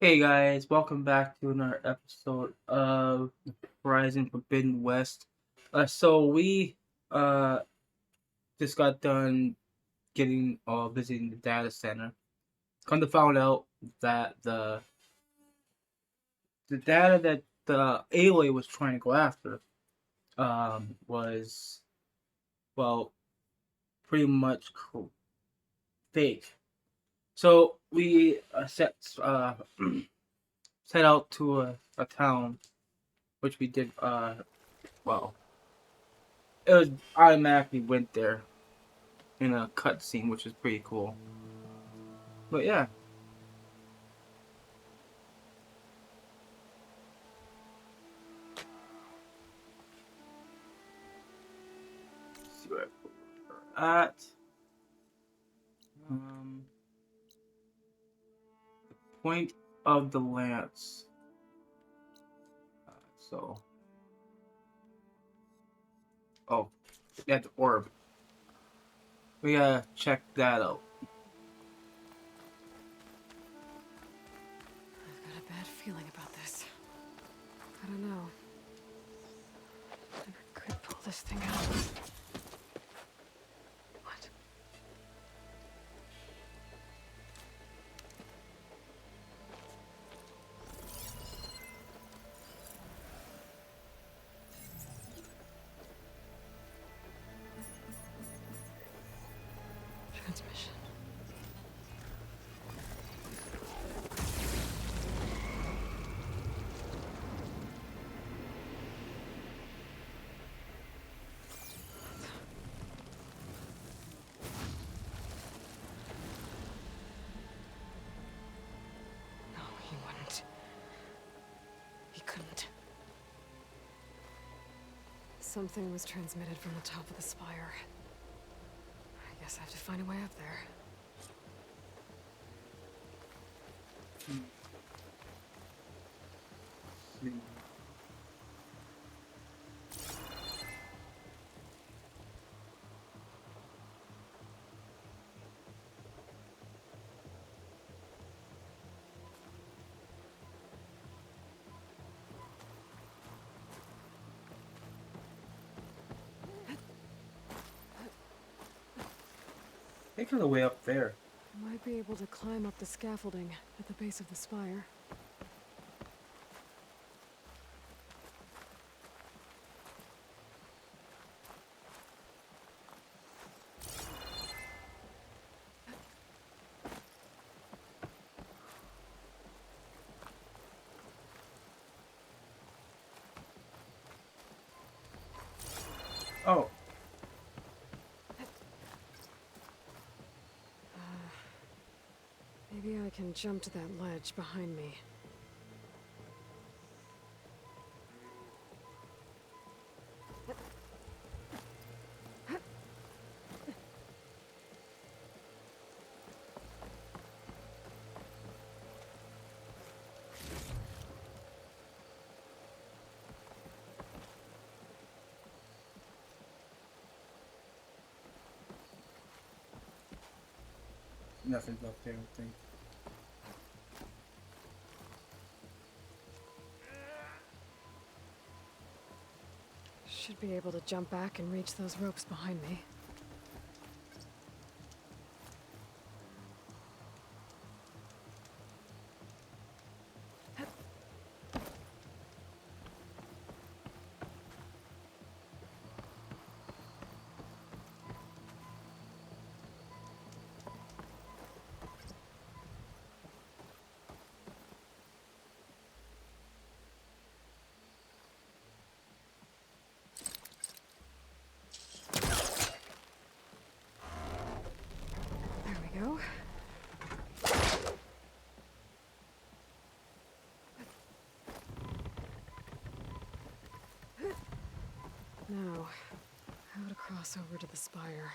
Hey guys, welcome back to another episode of Horizon Forbidden West. So we just got done getting visiting the data center. Come to find out that the data that the Aloy was trying to go after was well pretty much fake. So we set out to a town which we did well it was automatically went there in a cutscene, which is pretty cool. But yeah, let's see where we're at. Um, Point of the lance. So, oh, yeah, the orb. We gotta check that out. I've got a bad feeling about this. I don't know. I could pull this thing out. What? Transmission. No, he wouldn't. He couldn't. Something was transmitted from the top of the spire. I guess I have to find a way up there. Hmm. Think of the way up there. I might be able to climb up the scaffolding at the base of the spire. Oh, Maybe I can jump to that ledge behind me. nothing's up there, I think. Should be able to jump back and reach those ropes behind me. There we go. Now, how to cross over to the spire.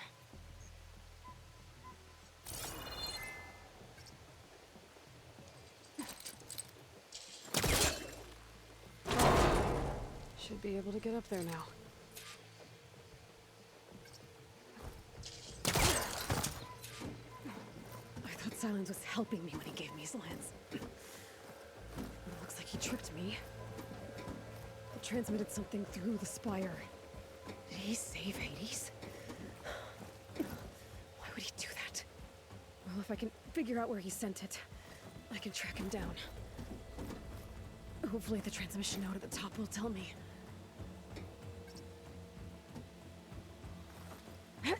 Should be able to get up there now. I thought Silence was helping me when he gave me his lance. like he tricked me. He transmitted something through the spire. Did he save Hades? Why would he do that? Well, if I can figure out where he sent it, I can track him down. Hopefully the transmission note at the top will tell me. Well,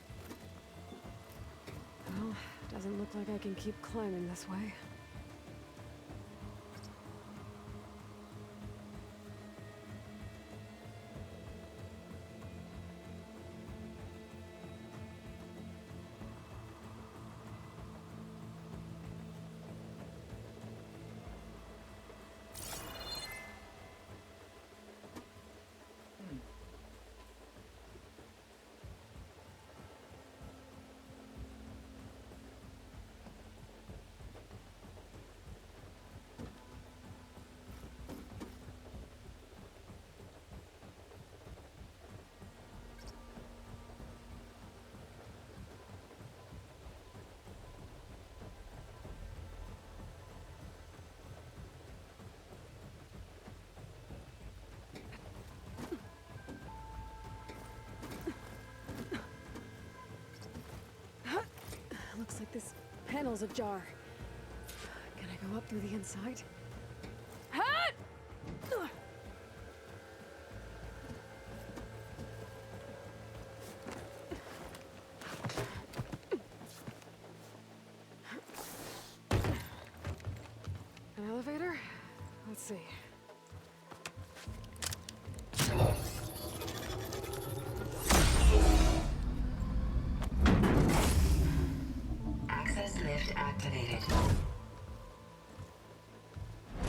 doesn't look like I can keep climbing this way. Looks like this panel's ajar. Can I go up through the inside? Ha! An elevator? Let's see. Access lift activated.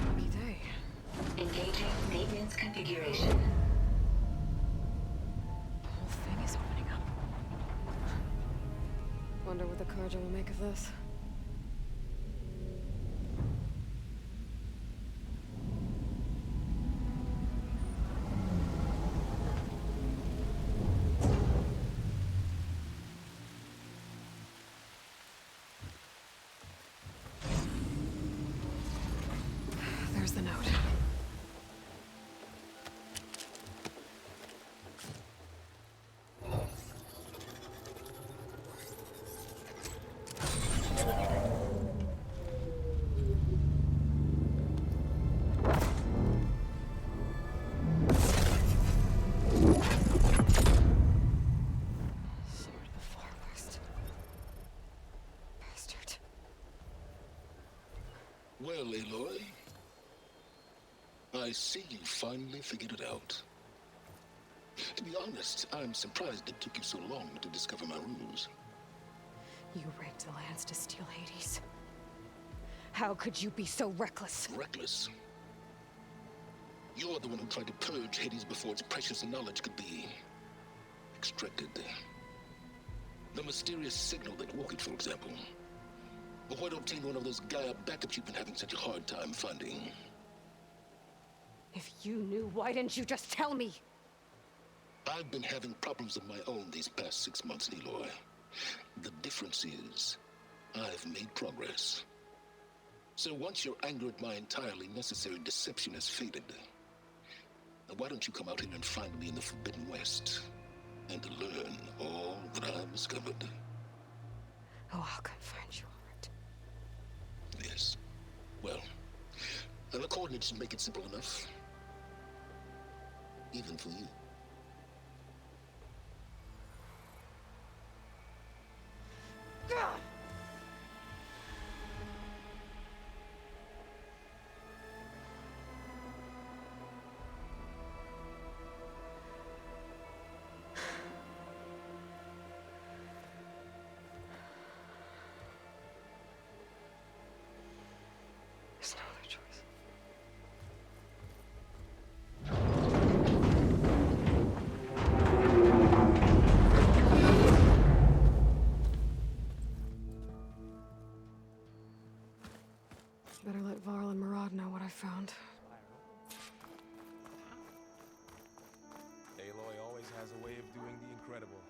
Lucky day. Engaging maintenance configuration. The whole thing is opening up. Wonder what the Carja will make of this. There's the note. Sword of the Far West. Bastard. Well, Aloy, I see you finally figured it out. To be honest, I'm surprised it took you so long to discover my ruse. You raped the lands to steal Hades. How could you be so reckless? Reckless. You're the one who tried to purge Hades before its precious knowledge could be extracted. The mysterious signal that woke it, for example. But why obtain one of those Gaia backups you've been having such a hard time finding? If you knew, why didn't you just tell me? I've been having problems of my own these past 6 months, Aloy. The difference is, I've made progress. So once your anger at my entirely necessary deception has faded, now why don't you come out here and find me in the Forbidden West, and learn all that I've discovered? Oh, I'll come find you, all right. Yes. Well, and the coordinates should make it simple enough. Even for you. God! There's no other choice. Better let Varl and Murad know what I found. Aloy always has a way of doing the incredible.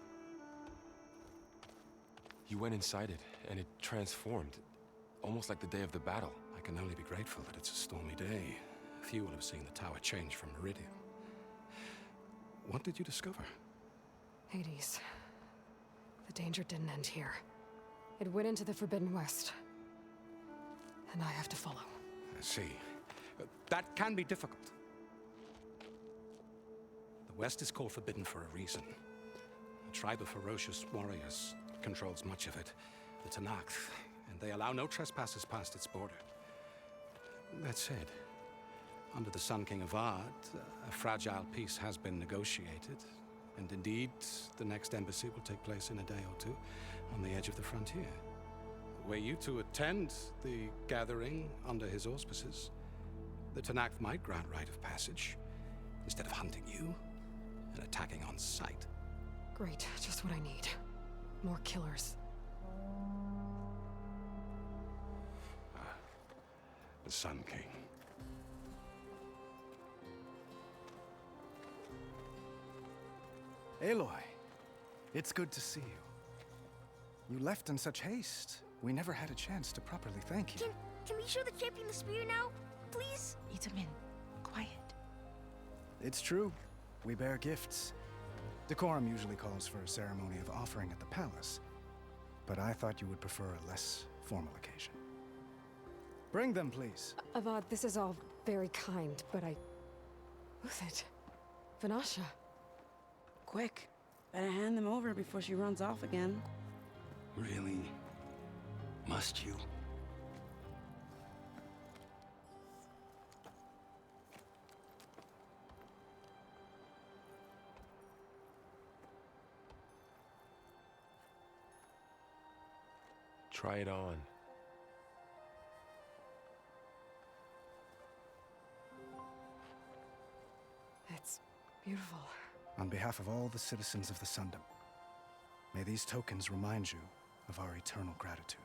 You went inside it, and it transformed. Almost like the day of the battle. I can only be grateful that it's a stormy day. few will have seen the tower change from Meridian. What did you discover? Hades. The danger didn't end here. It went into the Forbidden West. And I have to follow. I see. That can be difficult. The West is called Forbidden for a reason. A tribe of ferocious warriors controls much of it, the Tanakh, and they allow no trespassers past its border. That said, under the Sun King Avad, a fragile peace has been negotiated, and indeed, the next embassy will take place in a day or two on the edge of the frontier. Were you to attend the gathering under his auspices, the Tanakh might grant right of passage, instead of hunting you and attacking on sight. Great, just what I need. More killers. The Sun King. Aloy, it's good to see you. You left in such haste. We never had a chance to properly thank you. Can we show the champion the spear now? Please? Itamin, quiet. It's true. We bear gifts. Decorum usually calls for a ceremony of offering at the palace, but I thought you would prefer a less formal occasion. Bring them, please. Avad, this is all very kind, but Who's it? Vanasha. Quick. Better hand them over before she runs off again. Really? Must you? Try it on. It's beautiful. On behalf of all the citizens of the Sundom, may these tokens remind you of our eternal gratitude.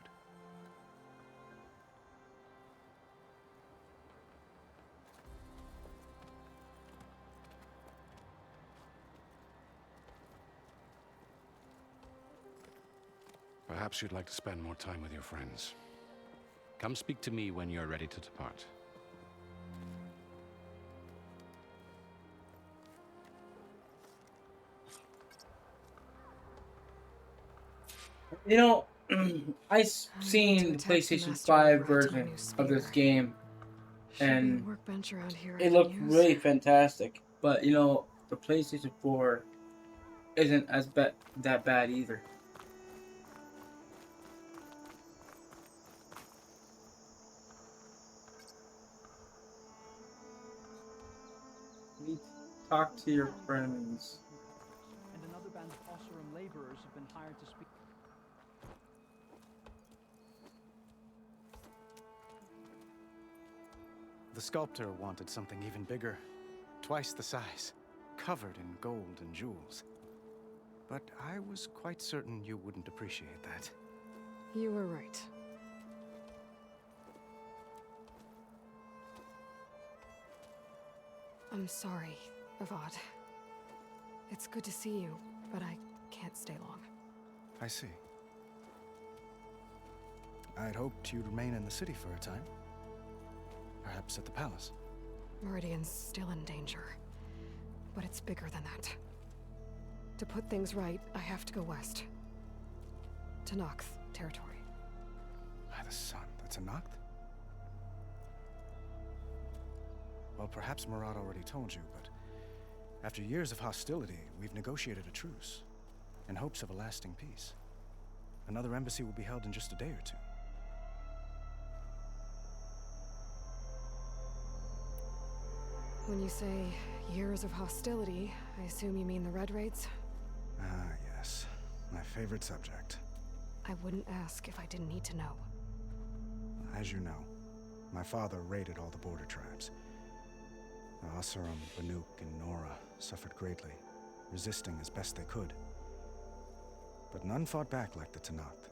Perhaps you'd like to spend more time with your friends. Come speak to me when you're ready to depart. You know, seen the To attempt to PlayStation master 5 over a version tiny of this spear. game, Should be a and workbench around here I it can looked use. really fantastic. But you know, the PlayStation 4 isn't as that bad either. You need to talk to your friends. And another band of Osserum laborers have been hired to speak. The sculptor wanted something even bigger, twice the size, covered in gold and jewels. But I was quite certain you wouldn't appreciate that. You were right. I'm sorry, Avad. It's good to see you, but I can't stay long. I see. I'd hoped you'd remain in the city for a time. Perhaps at the palace. Meridian's still in danger, but it's bigger than that. To put things right, I have to go west. To Nox territory. By the sun, that's a Noct? Well, perhaps Murad already told you, but after years of hostility, we've negotiated a truce in hopes of a lasting peace. Another embassy will be held in just a day or two. When you say years of hostility, I assume you mean the Red Raids? Ah, yes. My favorite subject. I wouldn't ask if I didn't need to know. As you know, my father raided all the border tribes. The Osseram, Banuk, and Nora suffered greatly, resisting as best they could. But none fought back like the Tanakh.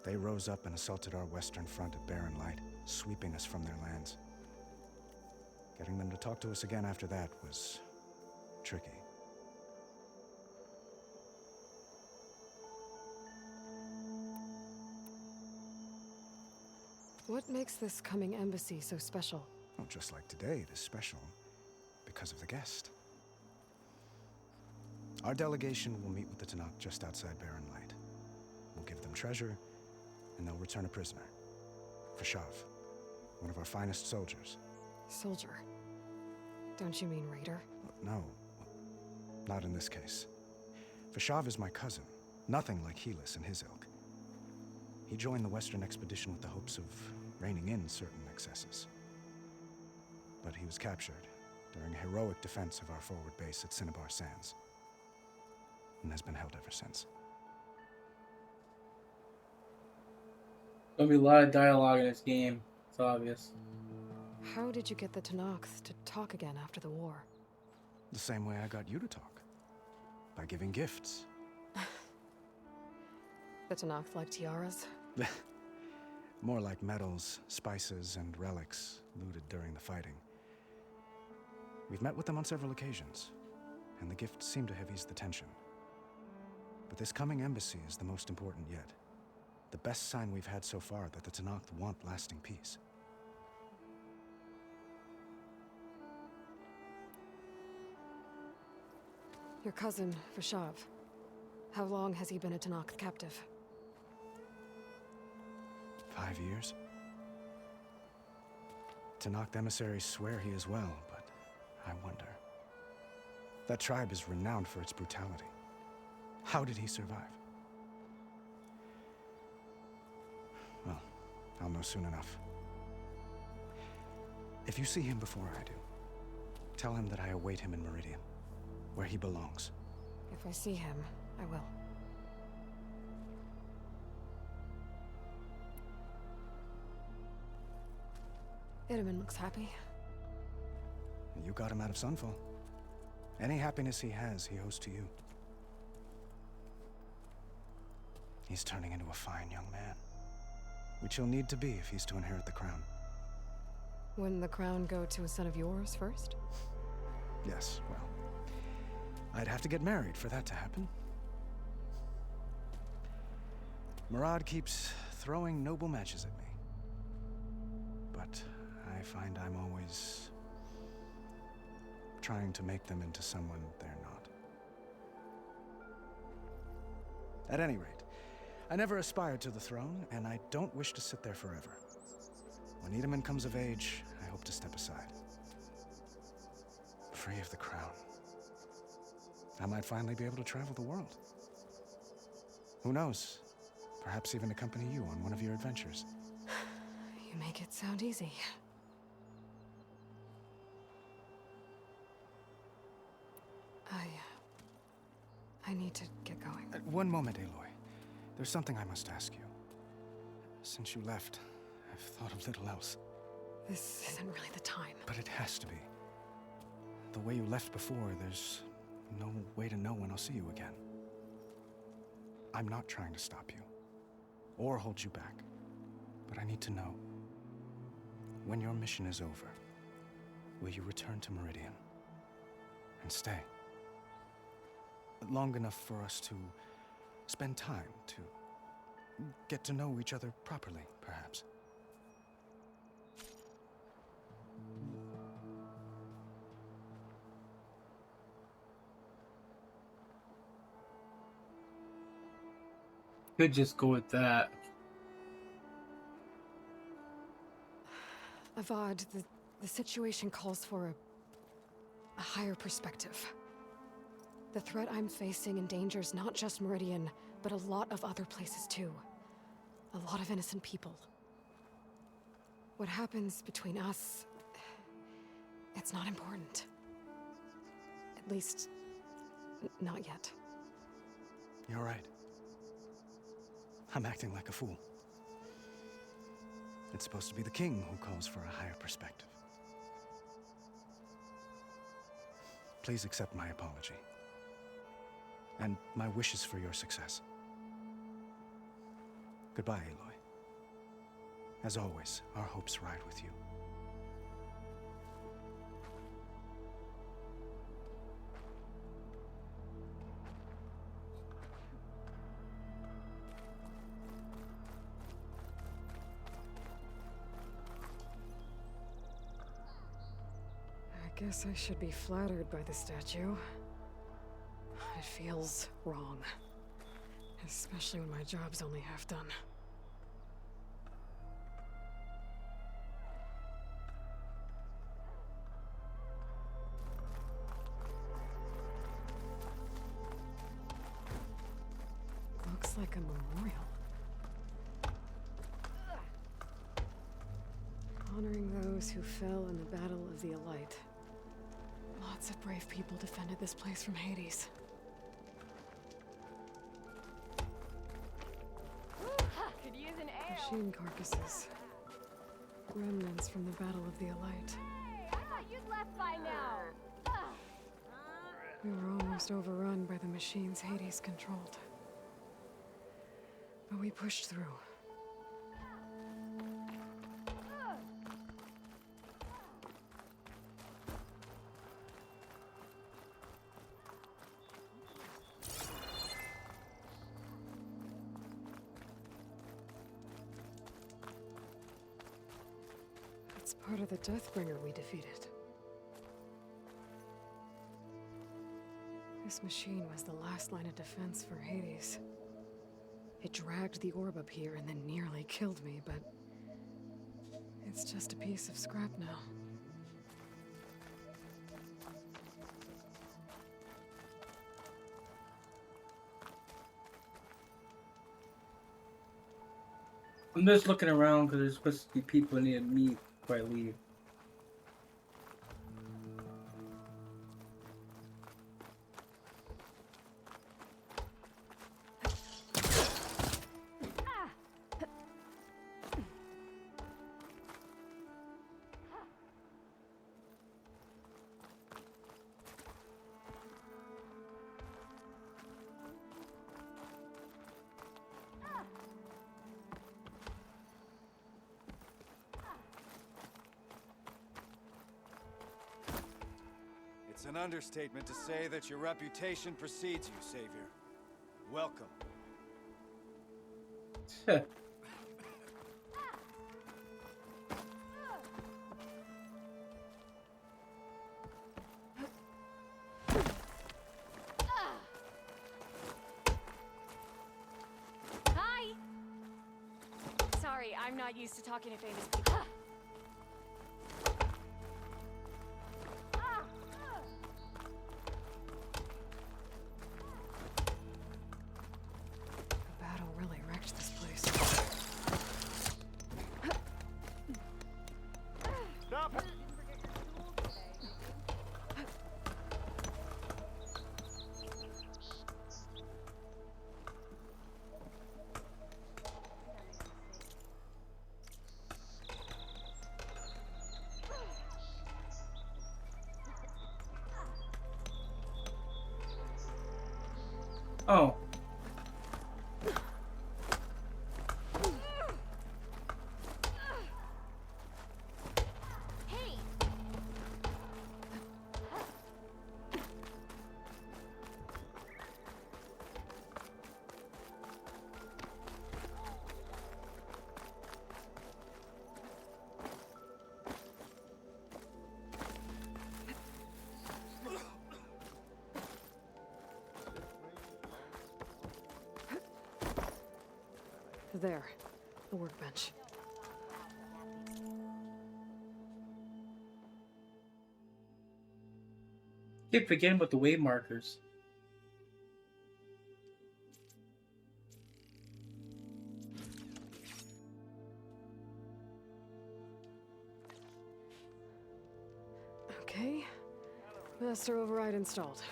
They rose up and assaulted our western front at Barren Light, sweeping us from their lands. Getting them to talk to us again after that was tricky. What makes this coming embassy so special? Well, just like today, it is special because of the guest. Our delegation will meet with the Tanakh just outside Barren Light. We'll give them treasure, and they'll return a prisoner. Fashav, one of our finest soldiers. Soldier? Don't you mean raider? No, not in this case. Fashav is my cousin, nothing like Helis and his ilk. He joined the Western expedition with the hopes of reining in certain excesses. But he was captured during a heroic defense of our forward base at Cinnabar Sands, and has been held ever since. There'll be a lot of dialogue in this game. It's obvious. How did you get the Tanakhs to talk again after the war? The same way I got you to talk. By giving gifts. The Tanakhs like tiaras? More like medals, spices, and relics looted during the fighting. We've met with them on several occasions, and the gifts seem to have eased the tension. But this coming embassy is the most important yet. The best sign we've had so far that the Tanakh want lasting peace. Your cousin, Fashav. How long has he been a Tanakh captive? 5 years. Tanakh emissaries swear he is well, but I wonder. That tribe is renowned for its brutality. How did he survive? Well, I'll know soon enough. If you see him before I do, tell him that I await him in Meridian, where he belongs. If I see him, I will. Itaman looks happy. You got him out of Sunfall. Any happiness he has, he owes to you. He's turning into a fine young man, which he'll need to be if he's to inherit the crown. Wouldn't the crown go to a son of yours first? Yes, well, I'd have to get married for that to happen. Murad keeps throwing noble matches at me, but I find I'm always trying to make them into someone they're not. At any rate, I never aspired to the throne, and I don't wish to sit there forever. When Itaman comes of age, I hope to step aside. Free of the crown. I might finally be able to travel the world. Who knows? Perhaps even accompany you on one of your adventures. You make it sound easy. I need to get going. One moment, Aloy. There's something I must ask you. Since you left, I've thought of little else. This isn't really the time. But it has to be. The way you left before, there's no way to know when I'll see you again. I'm not trying to stop you, or hold you back. But I need to know, when your mission is over, will you return to Meridian and stay? Long enough for us to spend time, to get to know each other properly, perhaps. Could just go with that. Avad, the situation calls for a higher perspective. The threat I'm facing endangers not just Meridian, but a lot of other places too. A lot of innocent people. What happens between us, it's not important. At least, not yet. You're right. I'm acting like a fool. It's supposed to be the king who calls for a higher perspective. Please accept my apology. And my wishes for your success. Goodbye, Aloy. As always, our hopes ride with you. Guess I should be flattered by the statue. It feels wrong. Especially when my job's only half done. Looks like a memorial. Honoring those who fell in the Battle of the Elite. Lots of brave people defended this place from Hades. Could use an ale. Machine carcasses. Remnants from the Battle of the Elite. Hey, I thought you'd left by now. We were almost overrun by the machines Hades controlled. But we pushed through. It's part of the Deathbringer we defeated. This machine was the last line of defense for Hades. It dragged the orb up here and then nearly killed me, but it's just a piece of scrap now. I'm just looking around because there's supposed to be people I need to meet before I leave. It's an understatement to say that your reputation precedes you, Savior. Welcome. Hi! Sorry, I'm not used to talking to famous people. The battle really wrecked this place. Stop! Oh. Hey! There, the workbench. Keep forgetting about the wave markers. Okay, master override installed.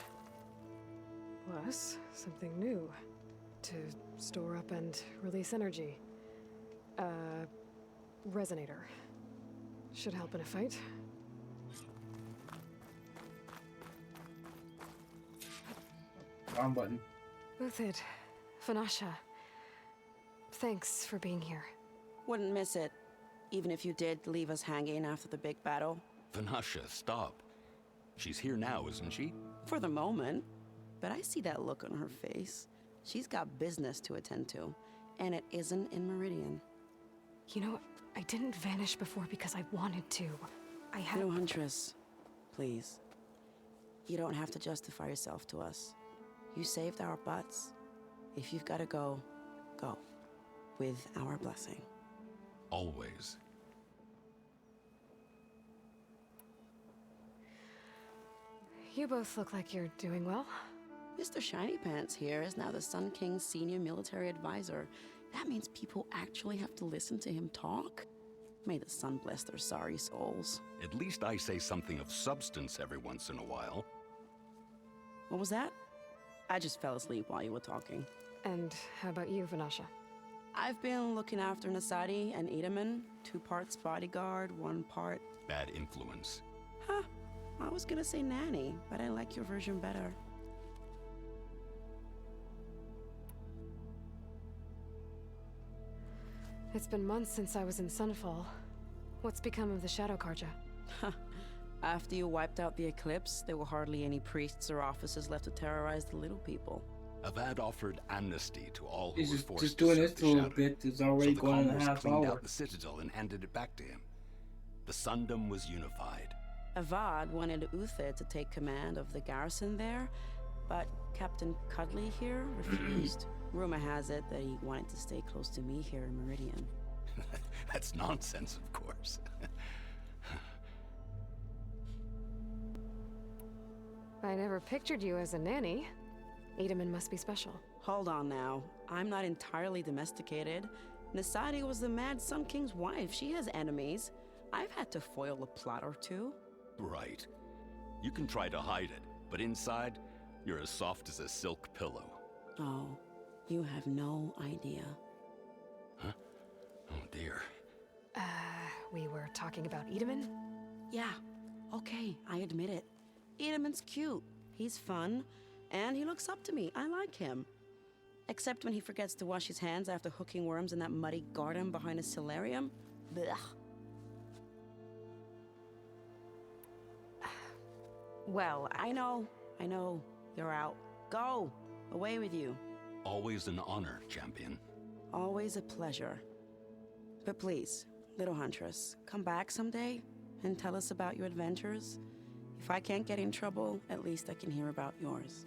Plus, something new. To store up and release energy. Resonator. Should help in a fight. Wrong button. Uthid, Vanasha. Thanks for being here. Wouldn't miss it, even if you did leave us hanging after the big battle. Vanasha, stop. She's here now, isn't she? For the moment. But I see that look on her face. She's got business to attend to, and it isn't in Meridian. You know, I didn't vanish before because I wanted to. I had... No, Huntress. Please. You don't have to justify yourself to us. You saved our butts. If you've got to go, go. With our blessing. Always. You both look like you're doing well. Mr. Shiny Pants here is now the Sun King's senior military advisor. That means people actually have to listen to him talk? May the sun bless their sorry souls. At least I say something of substance every once in a while. What was that? I just fell asleep while you were talking. And how about you, Vanasha? I've been looking after Nasadi and Edaman. 2 parts bodyguard, 1 part... Bad influence. Huh. I was gonna say nanny, but I like your version better. It's been months since I was in Sunfall. What's become of the Shadow Karja? After you wiped out the Eclipse, there were hardly any priests or officers left to terrorize the little people. Avad offered amnesty to all who He's were just, forced just to doing serve this the a little Shadow. bit. It's already So the going in a Congress half cleaned hour. out the Citadel and handed it back to him. The Sundom was unified. Avad wanted Uther to take command of the garrison there, but Captain Cuddly here refused. Rumor has it that he wanted to stay close to me here in Meridian. That's nonsense, of course. I never pictured you as a nanny. Edaman must be special. Hold on now. I'm not entirely domesticated. Nasadi was the Mad Sun King's wife. She has enemies. I've had to foil a plot or two. Right. You can try to hide it, but inside, you're as soft as a silk pillow. Oh, you have no idea. Huh? Oh dear. We were talking about Edaman? Yeah, okay, I admit it. Edaman's cute. He's fun, and he looks up to me. I like him. Except when he forgets to wash his hands after hooking worms in that muddy garden behind a solarium. Blech. Well, I know. You're out. Go! Away with you. Always an honor, champion. Always a pleasure. But please, little huntress, come back someday and tell us about your adventures. If I can't get in trouble, at least I can hear about yours.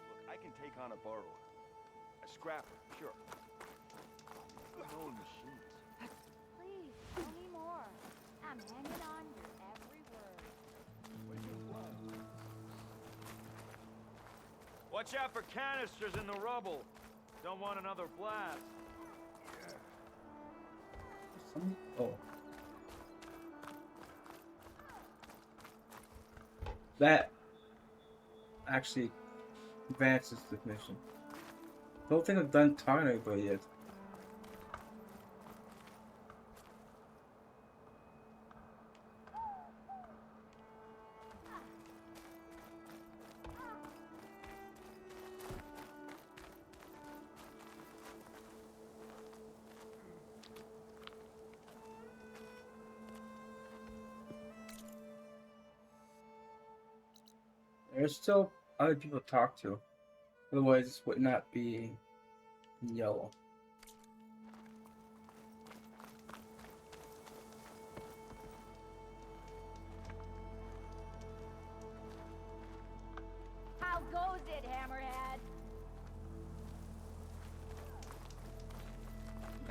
Look, I can take on a borrower. A scrapper, sure. No machines. Please, tell me more. I'm hanging on to every word. Where's your blood? Watch out for canisters in the rubble. Don't want another blast. Oh. That actually advances the mission. Don't think I've done talking to anybody yet. There's still other people to talk to. Otherwise, this would not be yellow. How goes it, Hammerhead?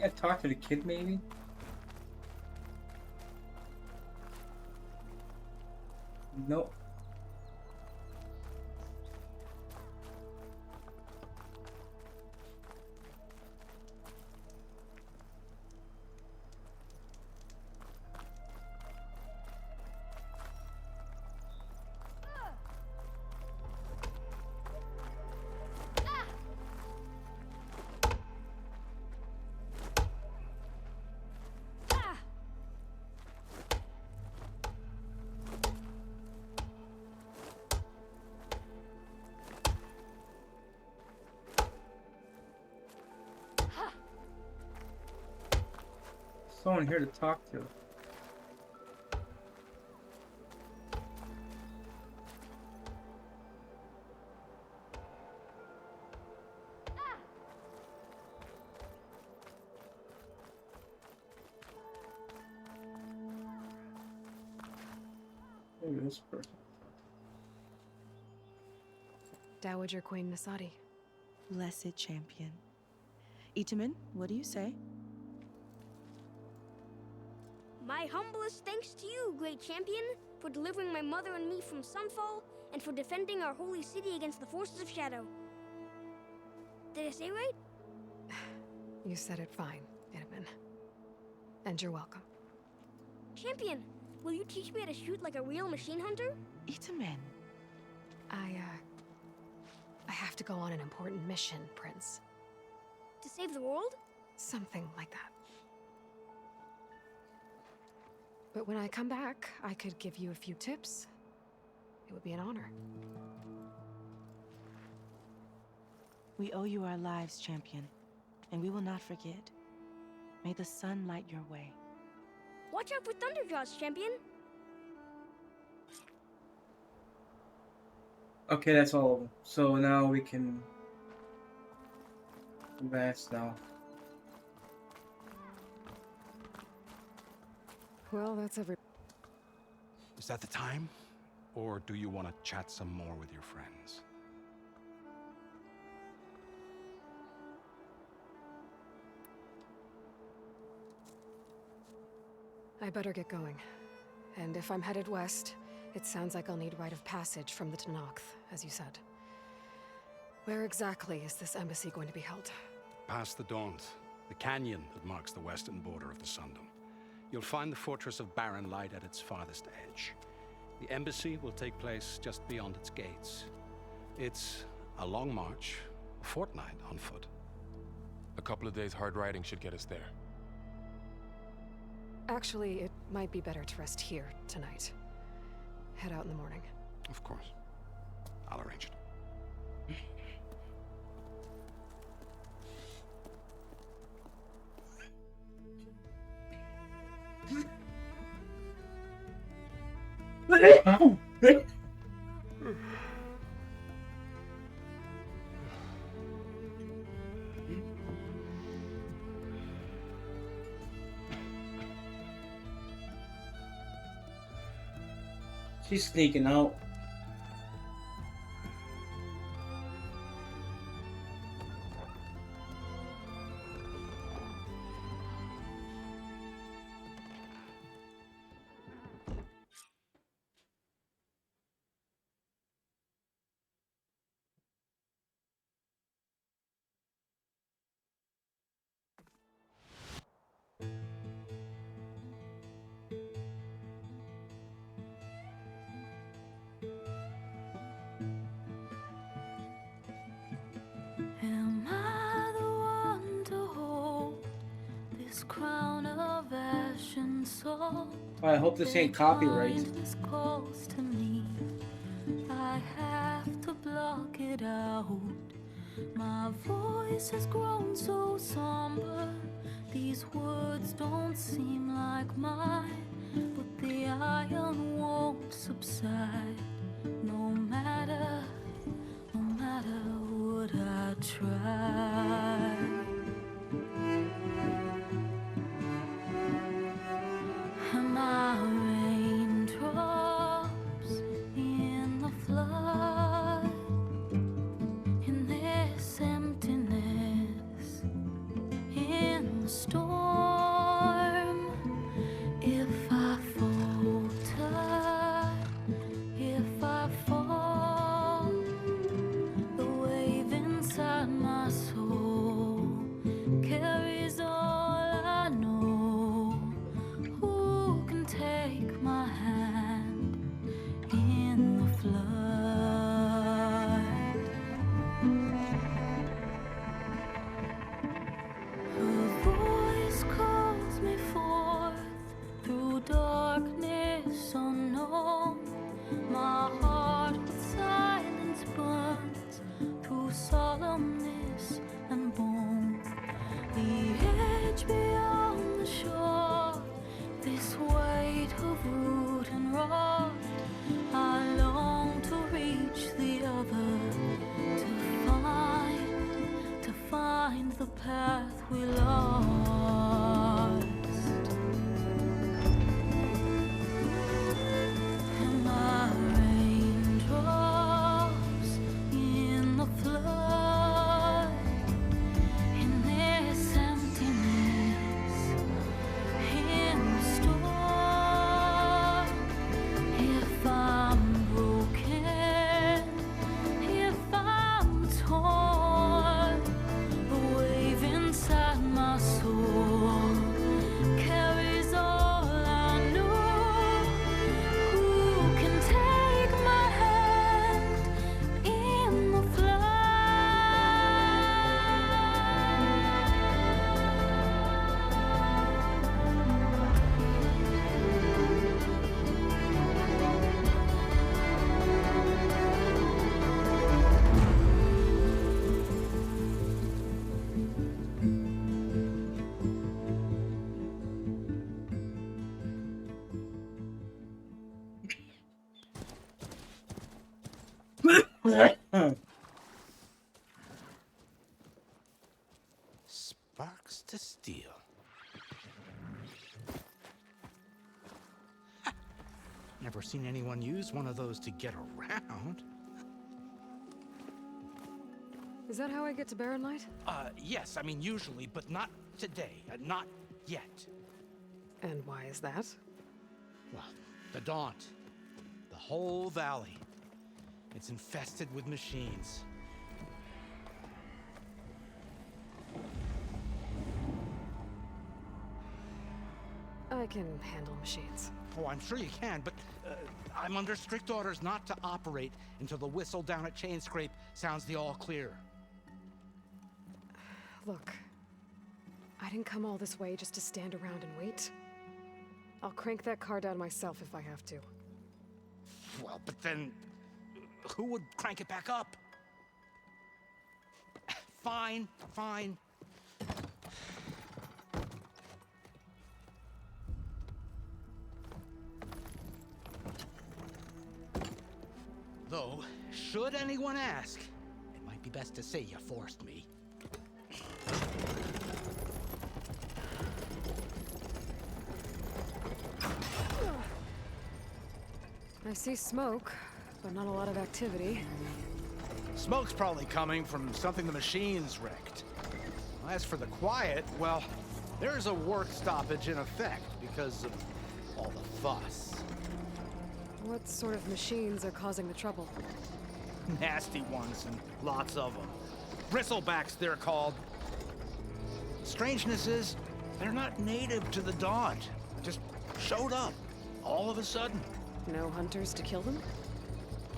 I talk to the kid, maybe? Nope. Someone here to talk to. Maybe this person. Dowager Queen Nasadi. Blessed champion. Itaman, what do you say? My humblest thanks to you, great champion, for delivering my mother and me from Sunfall, and for defending our holy city against the forces of Shadow. Did I say right? You said it fine, Itaman. And you're welcome. Champion, will you teach me how to shoot like a real machine hunter? Itaman. I have to go on an important mission, Prince. To save the world? Something like that. But when I come back, I could give you a few tips. It would be an honor. We owe you our lives, champion, and we will not forget. May the sun light your way. Watch out for Thunderjaws, champion. Okay, that's all of them. So now we can advance now. Well, that's every... Is that the time? Or do you want to chat some more with your friends? I better get going. And if I'm headed west, it sounds like I'll need rite of passage from the Tenakth, as you said. Where exactly is this embassy going to be held? Past the Daunt, the canyon that marks the western border of the Sundom. You'll find the fortress of Barren Light at its farthest edge. The embassy will take place just beyond its gates. It's a long march, a fortnight on foot. A couple of days hard riding should get us there. Actually, it might be better to rest here tonight. Head out in the morning. Of course. I'll arrange it. She's sneaking out. Am I the one to hold this crown of ash and salt? I hope this ain't copyright. This calls to me. I have to block it out. My voice has grown so somber. These words don't seem like mine, but the iron won't subside. No matter what I try. Am I raindrops in the flood? In this emptiness, in the storm. If I falter, if I fall, the wave inside my soul carries all I know. Who can take my hand in the flood? Her voice calls me forth through darkness unknown. My heart with silence burns through solemnness and bone. The edge beyond the shore, this weight of root and rod. I long to reach the other, to find the path we lost. Am I never seen anyone use one of those to get around. Is that how I get to Barren Light? Yes, I mean usually, but not today. Not yet. And why is that? Well, the Daunt. The whole valley. It's infested with machines. I can handle machines. Oh, I'm sure you can, but I'm under strict orders not to operate until the whistle down at Chain Scrape sounds the all clear. Look, I didn't come all this way just to stand around and wait. I'll crank that car down myself if I have to. Well, but then who would crank it back up? Fine, fine. Though, should anyone ask, it might be best to say you forced me. I see smoke, but not a lot of activity. Smoke's probably coming from something the machines wrecked. As for the quiet, well, there's a work stoppage in effect because of all the fuss. What sort of machines are causing the trouble? Nasty ones, and lots of them. Bristlebacks, they're called. Strangeness is, they're not native to the Daunt. Just showed up, all of a sudden. No hunters to kill them?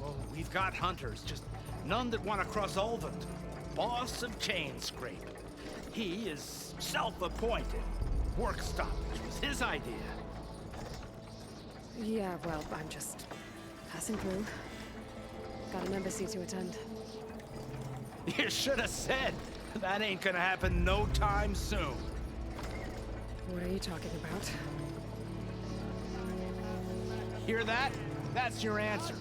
Oh, we've got hunters, just none that want to cross Ulvund. Boss of Chain Scrape. He is self-appointed. Work stoppage was his idea. Yeah, well, I'm just passing through. Got an embassy to attend. You should have said. That ain't gonna happen no time soon. What are you talking about? Hear that? That's your answer.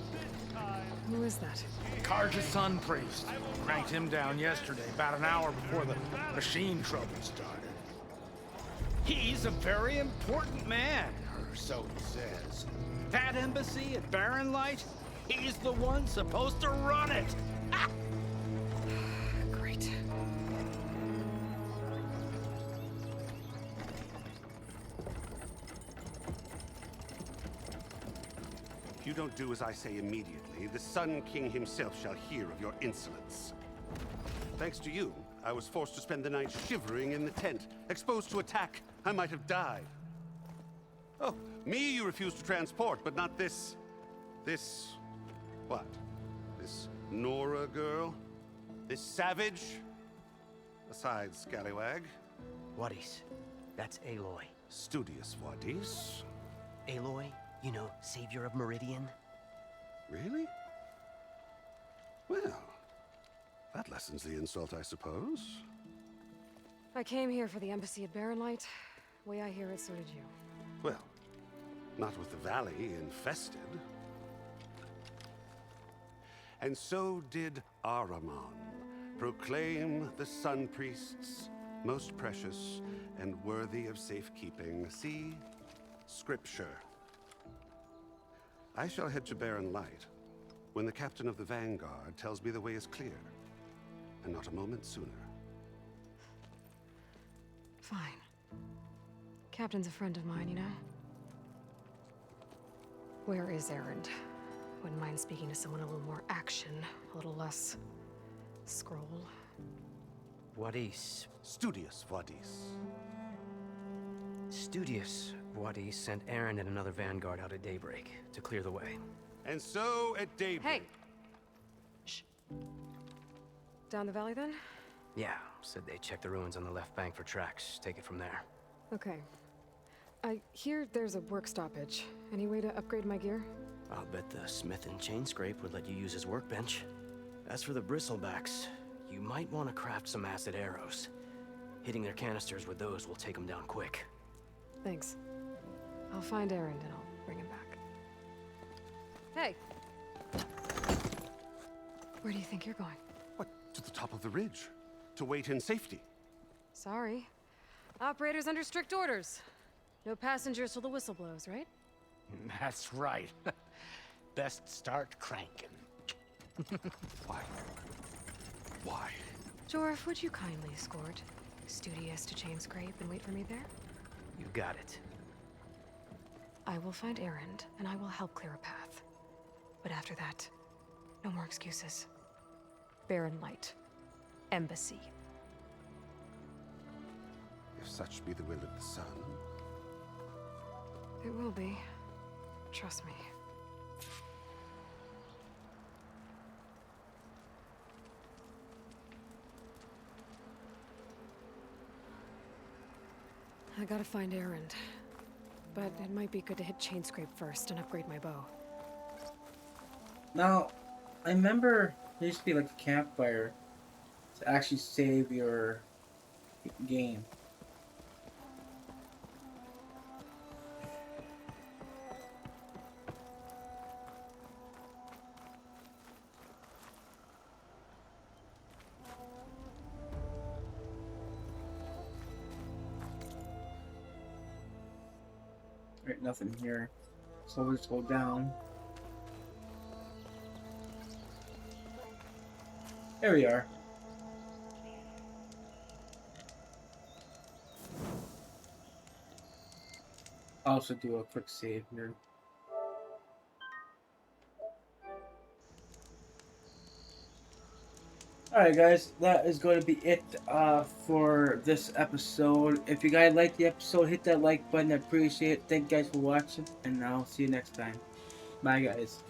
Who is that? Karja's Sun Priest. Cranked him down yesterday, about an hour before the machine trouble started. He's a very important man, or so he says. That embassy at Barren Light, he's the one supposed to run it. Ah! Great. If you don't do as I say immediately, the Sun King himself shall hear of your insolence. Thanks to you, I was forced to spend the night shivering in the tent, exposed to attack. I might have died. Oh, me you refuse to transport, but not this... what? This Nora girl? This savage? Aside, scallywag. Wadis. That's Aloy. Studious Wadis. Aloy, you know, savior of Meridian. Really? Well, that lessens the insult, I suppose. I came here for the embassy at Barren Light. Way I hear it, so did you. Well, not with the valley infested. And so did Ahriman, proclaim the Sun Priests most precious and worthy of safekeeping. See? Scripture. I shall head to Barren Light when the captain of the Vanguard tells me the way is clear, and not a moment sooner. Fine. Captain's a friend of mine, you know? Where is Erend? Wouldn't mind speaking to someone a little more action, a little less scroll. Wadis. Studious Wadis. Studious Wadis sent Aaron and another Vanguard out at daybreak to clear the way. And so at daybreak... Hey! Shh. Down the valley, then? Yeah, said they checked the ruins on the left bank for tracks. Take it from there. Okay. I hear there's a work stoppage. Any way to upgrade my gear? I'll bet the smith in Chain Scrape would let you use his workbench. As for the bristlebacks, you might want to craft some acid arrows. Hitting their canisters with those will take them down quick. Thanks. I'll find Erend and I'll bring him back. Hey! Where do you think you're going? What? To the top of the ridge. To wait in safety. Sorry. Operator's under strict orders. No passengers till the whistle blows, right? That's right. Best start cranking. Why? Why? Jorf, would you kindly escort Studious to Chain Scrape and wait for me there? You got it. I will find Erend, and I will help clear a path. But after that, no more excuses. Barren Light. Embassy. If such be the will of the sun. It will be. Trust me. I gotta find Erend. But it might be good to hit Chain Scrape first and upgrade my bow. Now, I remember there used to be like a campfire to actually save your game. Right, nothing here. So we'll just go down. There we are. I'll also do a quick save here. Alright guys, that is going to be it for this episode. If you guys liked the episode, hit that like button. I appreciate it. Thank you guys for watching, and I'll see you next time. Bye guys.